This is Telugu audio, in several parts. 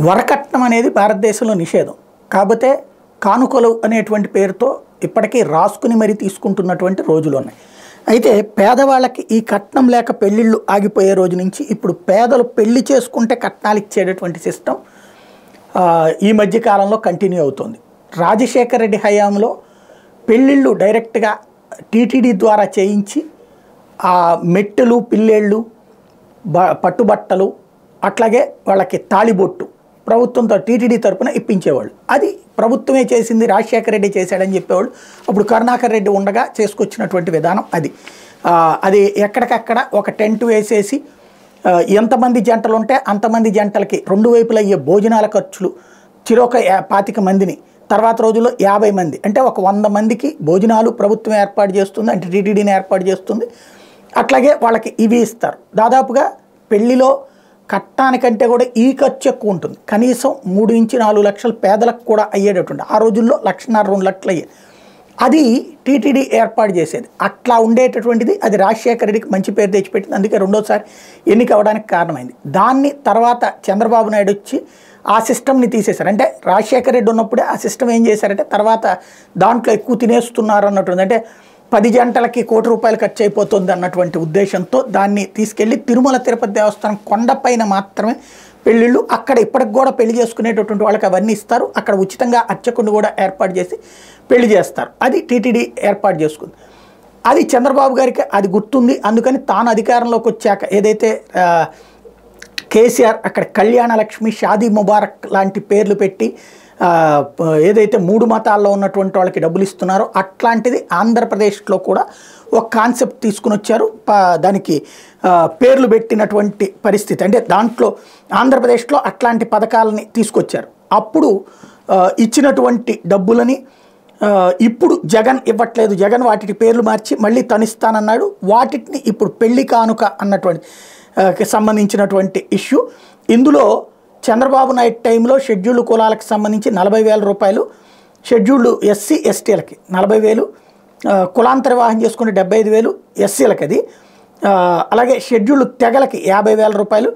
వరకట్నం అనేది భారతదేశంలో నిషేధం. కాకపోతే కానుకలు అనేటువంటి పేరుతో ఇప్పటికీ రాసుకుని మరీ తీసుకుంటున్నటువంటి రోజులు ఉన్నాయి. అయితే పేదవాళ్ళకి ఈ కట్నం లేక పెళ్ళిళ్ళు ఆగిపోయే రోజు నుంచి ఇప్పుడు పేదలు పెళ్లి చేసుకుంటే కట్నాలు ఇచ్చేటటువంటి సిస్టమ్ ఈ మధ్య కాలంలో కంటిన్యూ అవుతుంది. రాజశేఖర రెడ్డి హయాంలో పెళ్ళిళ్ళు డైరెక్ట్గా టీటీడీ ద్వారా చేయించి ఆ మెట్టెలు పిల్లేళ్ళు పట్టుబట్టలు అట్లాగే వాళ్ళకి తాళిబొట్టు ప్రభుత్వంతో టీటీడీ తరపున ఇప్పించేవాళ్ళు. అది ప్రభుత్వమే చేసింది, రాజశేఖర రెడ్డి చేశాడని చెప్పేవాళ్ళు. అప్పుడు కరుణాకర్ రెడ్డి ఉండగా చేసుకొచ్చినటువంటి విధానం అది. అది ఎక్కడికక్కడ ఒక టెంట్ వేసేసి ఎంతమంది జంటలు ఉంటే అంతమంది జంటలకి రెండు వైపులా అయ్యే భోజనాల ఖర్చులు చిరొక 25 మందిని, తర్వాత రోజుల్లో 50 మంది, అంటే ఒక 100 మందికి భోజనాలు ప్రభుత్వం ఏర్పాటు చేస్తుంది, అంటే టీటీడీని ఏర్పాటు చేస్తుంది. అట్లాగే వాళ్ళకి ఇవి ఇస్తారు. దాదాపుగా పెళ్లిలో కట్టానికంటే కూడా ఈ ఖర్చు ఎక్కువ ఉంటుంది. కనీసం 3 నుంచి 4 లక్షలు పేదలకు కూడా అయ్యేటటువంటి, ఆ రోజుల్లో 1,50,000 2 లక్షలు అయ్యేది. అది టీటీడీ ఏర్పాటు చేసేది. అట్లా ఉండేటటువంటిది అది రాజశేఖర రెడ్డికి మంచి పేరు తెచ్చిపెట్టింది. అందుకే రెండోసారి ఎన్నిక అవ్వడానికి కారణమైంది. దాన్ని తర్వాత చంద్రబాబు నాయుడు వచ్చి ఆ సిస్టమ్ని తీసేశారు. అంటే రాజశేఖర రెడ్డి ఉన్నప్పుడే ఆ సిస్టమ్ ఏం చేశారంటే తర్వాత దాంట్లో ఎక్కువ తినేస్తున్నారు అన్నట్టుంది. అంటే 10 జంటలకి ₹1 కోటి ఖర్చు అయిపోతుంది అన్నటువంటి ఉద్దేశంతో దాన్ని తీసుకెళ్ళి తిరుమల తిరుపతి దేవస్థానం కొండపైన మాత్రమే పెళ్ళిళ్ళు, అక్కడ ఇప్పటికి కూడా పెళ్లి చేసుకునేటటువంటి వాళ్ళకి అవన్నీ ఇస్తారు. అక్కడ ఉచితంగా అర్చకుడిని కూడా ఏర్పాటు చేసి పెళ్లి చేస్తారు. అది టీటీడీ ఏర్పాటు చేసుకుంది. అది చంద్రబాబు గారికి అది గుర్తుంది. అందుకని తాను అధికారంలోకి వచ్చాక ఏదైతే కేసీఆర్ అక్కడ కళ్యాణ లక్ష్మి, షాదీ ముబారక్ లాంటి పేర్లు పెట్టి ఏదైతే 3 మతాల్లో ఉన్నటువంటి వాళ్ళకి డబ్బులు ఇస్తున్నారో అట్లాంటిది ఆంధ్రప్రదేశ్లో కూడా ఒక కాన్సెప్ట్ తీసుకుని వచ్చారు. దానికి పేర్లు పెట్టినటువంటి పరిస్థితి, అంటే దాంట్లో ఆంధ్రప్రదేశ్లో అట్లాంటి పథకాలని తీసుకొచ్చారు. అప్పుడు ఇచ్చినటువంటి డబ్బులని ఇప్పుడు జగన్ ఇవ్వట్లేదు. జగన్ వాటికి పేర్లు మార్చి మళ్ళీ తనిస్తానన్నాడు. వాటిని ఇప్పుడు పెళ్లి కానుక అన్నటువంటి సంబంధించినటువంటి ఇష్యూ. ఇందులో చంద్రబాబు నాయుడు టైంలో షెడ్యూల్డ్ కులాలకు సంబంధించి 40,000 రూపాయలు, షెడ్యూల్డ్ ఎస్సీ ఎస్టీలకి 40,000, కులాంతర వివాహం చేసుకుని 75,000 ఎస్సీలకి అది. అలాగే షెడ్యూల్డ్ తెగలకి 50,000 రూపాయలు,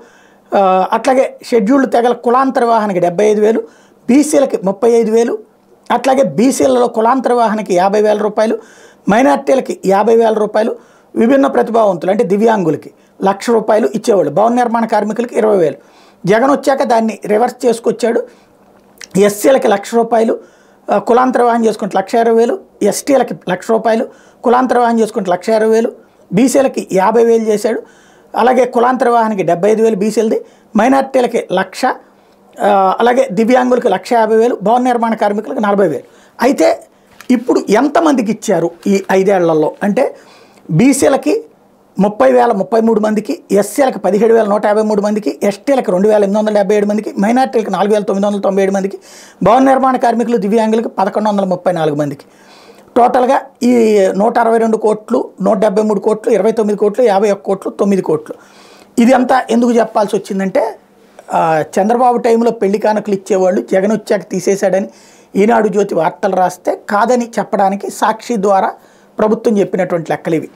అట్లాగే షెడ్యూల్డ్ తెగల కులాంతర వివాహానికి 75,000, బీసీలకి 35,000, అట్లాగే బీసీలలో కులాంతర వివాహానికి 50,000 రూపాయలు, మైనార్టీలకి 50,000 రూపాయలు, విభిన్న ప్రతిభావంతులు అంటే దివ్యాంగులకి 1,00,000 రూపాయలు ఇచ్చేవాళ్ళు, భవన నిర్మాణ కార్మికులకి 20,000. జగన్ వచ్చాక దాన్ని రివర్స్ చేసుకొచ్చాడు. ఎస్సీలకి 1,00,000 రూపాయలు, కులాంతర వివాహం చేసుకుంటే 1,20,000, ఎస్టీలకి 1,00,000 రూపాయలు, కులాంతర వివాహం చేసుకుంటే 1,20,000, బీసీలకి 50,000 చేశాడు. అలాగే కులాంతర వివాహానికి 75,000 బీసీలది, మైనార్టీలకి 1,00,000, అలాగే దివ్యాంగులకి 1,50,000, భవన నిర్మాణ కార్మికులకు 40,000. అయితే ఇప్పుడు ఎంతమందికి ఇచ్చారు ఈ 5 ఏళ్లలో అంటే బీసీలకి 30,000 33 మందికి, ఎస్సీలకు 17,153 మందికి, ఎస్టీలకు 2,877 మందికి, మైనార్టీలకు 4,997 మందికి, భవన నిర్మాణ కార్మికులు దివ్యాంగులకు 1,134 మందికి. టోటల్గా ఈ 162 కోట్లు, 173 కోట్లు, 29 కోట్లు, 51 కోట్లు, 9 కోట్లు. ఇది అంతా ఎందుకు చెప్పాల్సి వచ్చిందంటే చంద్రబాబు టైంలో పెళ్లి కానుకలు ఇచ్చేవాళ్ళు జగన్ వచ్చాక తీసేశాడని ఈనాడు జ్యోతి వార్తలు రాస్తే కాదని చెప్పడానికి సాక్షి ద్వారా ప్రభుత్వం చెప్పినటువంటి లెక్కలు ఇవి.